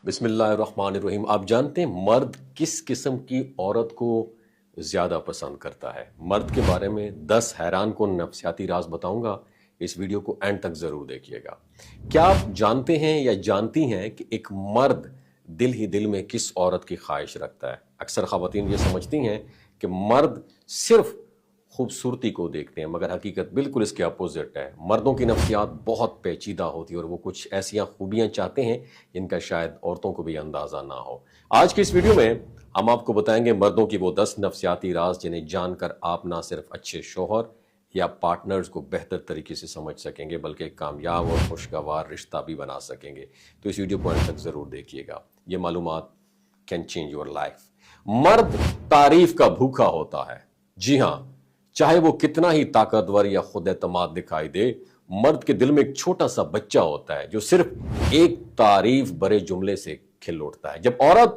بسم اللہ الرحمن الرحیم۔ آپ جانتے ہیں مرد کس قسم کی عورت کو زیادہ پسند کرتا ہے؟ مرد کے بارے میں 10 حیران کن نفسیاتی راز بتاؤں گا، اس ویڈیو کو اینڈ تک ضرور دیکھیے گا۔ کیا آپ جانتے ہیں یا جانتی ہیں کہ ایک مرد دل ہی دل میں کس عورت کی خواہش رکھتا ہے؟ اکثر خواتین یہ سمجھتی ہیں کہ مرد صرف خوبصورتی کو دیکھتے ہیں، مگر حقیقت بالکل اس کے اپوزٹ ہے۔ مردوں کی نفسیات بہت پیچیدہ ہوتی ہے اور وہ کچھ ایسی خوبیاں چاہتے ہیں جن کا شاید عورتوں کو بھی اندازہ نہ ہو۔ آج کی اس ویڈیو میں ہم آپ کو بتائیں گے مردوں کی وہ 10 نفسیاتی راز جنہیں جان کر آپ نہ صرف اچھے شوہر یا پارٹنرز کو بہتر طریقے سے سمجھ سکیں گے بلکہ کامیاب اور خوشگوار رشتہ بھی بنا سکیں گے۔ تو اس ویڈیو کو انت تک ضرور دیکھیے گا، یہ معلومات کین چینج یور لائف۔ مرد تعریف کا بھوکا ہوتا ہے۔ جی ہاں، چاہے وہ کتنا ہی طاقتور یا خود اعتماد دکھائی دے، مرد کے دل میں ایک چھوٹا سا بچہ ہوتا ہے جو صرف ایک تعریف بھرے جملے سے کھل اٹھتا ہے۔ جب عورت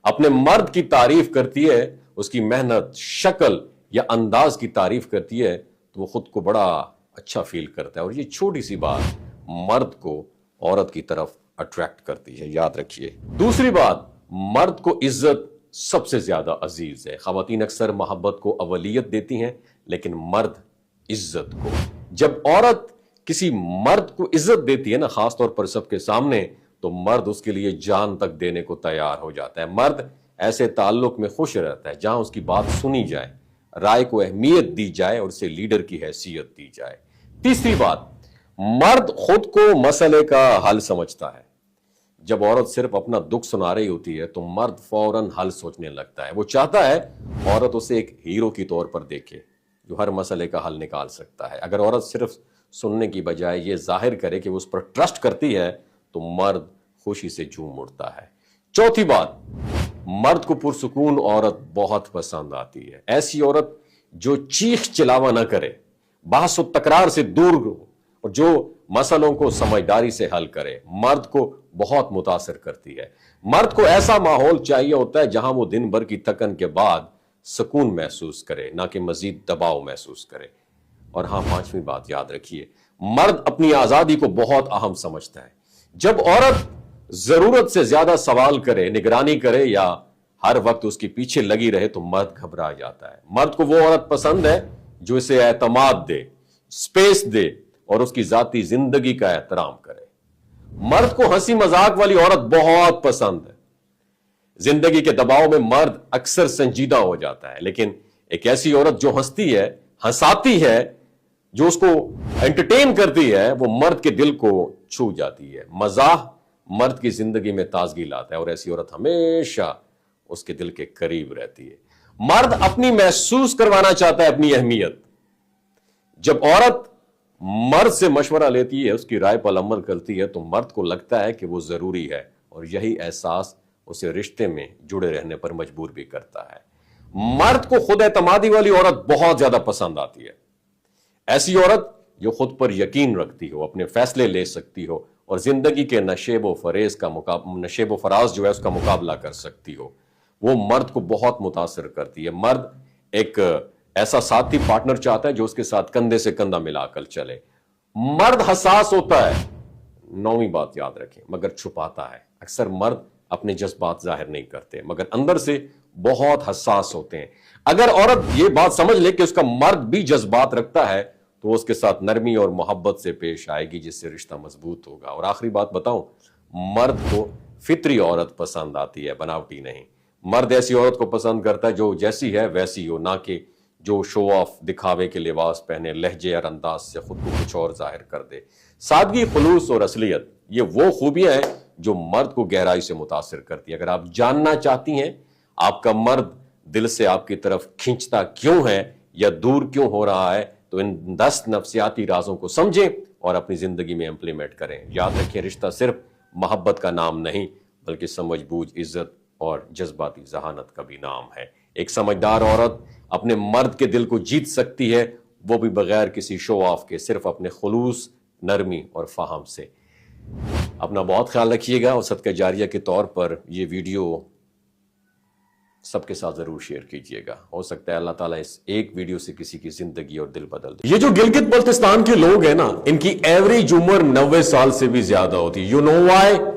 اپنے مرد کی تعریف کرتی ہے، اس کی محنت، شکل یا انداز کی تعریف کرتی ہے، تو وہ خود کو بڑا اچھا فیل کرتا ہے، اور یہ چھوٹی سی بات مرد کو عورت کی طرف اٹریکٹ کرتی ہے، یاد رکھیے۔ دوسری بات، مرد کو عزت سب سے زیادہ عزیز ہے۔ خواتین اکثر محبت کو اولیت دیتی ہیں لیکن مرد عزت کو۔ جب عورت کسی مرد کو عزت دیتی ہے نا، خاص طور پر سب کے سامنے، تو مرد اس کے لیے جان تک دینے کو تیار ہو جاتا ہے۔ مرد ایسے تعلق میں خوش رہتا ہے جہاں اس کی بات سنی جائے، رائے کو اہمیت دی جائے اور اسے لیڈر کی حیثیت دی جائے۔ تیسری بات، مرد خود کو مسئلے کا حل سمجھتا ہے۔ جب عورت صرف اپنا دکھ سنا رہی ہوتی ہے تو مرد فوراً حل سوچنے لگتا ہے۔ وہ چاہتا ہے عورت اسے ایک ہیرو کی طور پر دیکھے جو ہر مسئلے کا حل نکال سکتا ہے۔ اگر عورت صرف سننے کی بجائے یہ ظاہر کرے کہ وہ اس پر ٹرسٹ کرتی ہے تو مرد خوشی سے جھوم اٹھتا ہے۔ چوتھی بات، مرد کو پرسکون عورت بہت پسند آتی ہے۔ ایسی عورت جو چیخ چلاوا نہ کرے، بحث و تکرار سے دور ہو اور جو مسئلوں کو سمجھداری سے حل کرے، مرد کو بہت متاثر کرتی ہے۔ مرد کو ایسا ماحول چاہیے ہوتا ہے جہاں وہ دن بھر کی تھکن کے بعد سکون محسوس کرے، نہ کہ مزید دباؤ محسوس کرے۔ اور ہاں، پانچویں بات یاد رکھیے، مرد اپنی آزادی کو بہت اہم سمجھتا ہے۔ جب عورت ضرورت سے زیادہ سوال کرے، نگرانی کرے یا ہر وقت اس کے پیچھے لگی رہے تو مرد گھبرا جاتا ہے۔ مرد کو وہ عورت پسند ہے جو اسے اعتماد دے، سپیس دے اور اس کی ذاتی زندگی کا احترام کرے۔ مرد کو ہنسی مذاق والی عورت بہت پسند ہے۔ زندگی کے دباؤ میں مرد اکثر سنجیدہ ہو جاتا ہے، لیکن ایک ایسی عورت جو ہنستی ہے، ہنساتی ہے، جو اس کو انٹرٹین کرتی ہے، وہ مرد کے دل کو چھو جاتی ہے۔ مزاح مرد کی زندگی میں تازگی لاتا ہے اور ایسی عورت ہمیشہ اس کے دل کے قریب رہتی ہے۔ مرد اپنی محسوس کروانا چاہتا ہے اپنی اہمیت۔ جب عورت مرد سے مشورہ لیتی ہے، اس کی رائے پر عمل کرتی ہے، تو مرد کو لگتا ہے کہ وہ ضروری ہے، اور یہی احساس اسے رشتے میں جڑے رہنے پر مجبور بھی کرتا ہے۔ مرد کو خود اعتمادی والی عورت بہت زیادہ پسند آتی ہے۔ ایسی عورت جو خود پر یقین رکھتی ہو، اپنے فیصلے لے سکتی ہو اور زندگی کے نشیب و فراز جو ہے اس کا مقابلہ کر سکتی ہو، وہ مرد کو بہت متاثر کرتی ہے۔ مرد ایک ایسا ساتھی پارٹنر چاہتا ہے جو اس کے ساتھ کندھے سے کندھا ملا کر چلے۔ مرد حساس ہوتا ہے، 9ویں بات یاد رکھیں، مگر چھپاتا ہے۔ اکثر مرد اپنے جذبات ظاہر نہیں کرتے مگر اندر سے بہت حساس ہوتے ہیں۔ اگر عورت یہ بات سمجھ لے کہ اس کا مرد بھی جذبات رکھتا ہے تو اس کے ساتھ نرمی اور محبت سے پیش آئے گی، جس سے رشتہ مضبوط ہوگا۔ اور آخری بات بتاؤں، مرد کو فطری عورت پسند آتی ہے، بناوٹی نہیں۔ مرد ایسی عورت کو پسند کرتا ہے جو جیسی ہے ویسی ہو، نہ کہ جو شو آف، دکھاوے کے لباس پہنے، لہجے اور انداز سے خود کو کچھ اور ظاہر کر دے۔ سادگی، خلوص اور اصلیت، یہ وہ خوبیاں ہیں جو مرد کو گہرائی سے متاثر کرتی ہے۔ اگر آپ جاننا چاہتی ہیں آپ کا مرد دل سے آپ کی طرف کھینچتا کیوں ہے یا دور کیوں ہو رہا ہے، تو ان 10 نفسیاتی رازوں کو سمجھیں اور اپنی زندگی میں امپلیمنٹ کریں۔ یاد رکھیں، رشتہ صرف محبت کا نام نہیں بلکہ سمجھ بوجھ، عزت اور جذباتی ذہانت کا بھی نام ہے۔ ایک سمجھدار عورت اپنے مرد کے دل کو جیت سکتی ہے، وہ بھی بغیر کسی شو آف کے، صرف اپنے خلوص، نرمی اور فہم سے۔ اپنا بہت خیال رکھیے گا، اور صدقہ جاریہ کے طور پر یہ ویڈیو سب کے ساتھ ضرور شیئر کیجئے گا۔ ہو سکتا ہے اللہ تعالیٰ اس ایک ویڈیو سے کسی کی زندگی اور دل بدل دے۔ یہ جو گلگت بلتستان کے لوگ ہیں نا، ان کی ایوریج عمر 90 سال سے بھی زیادہ ہوتی ہے۔ You know Y?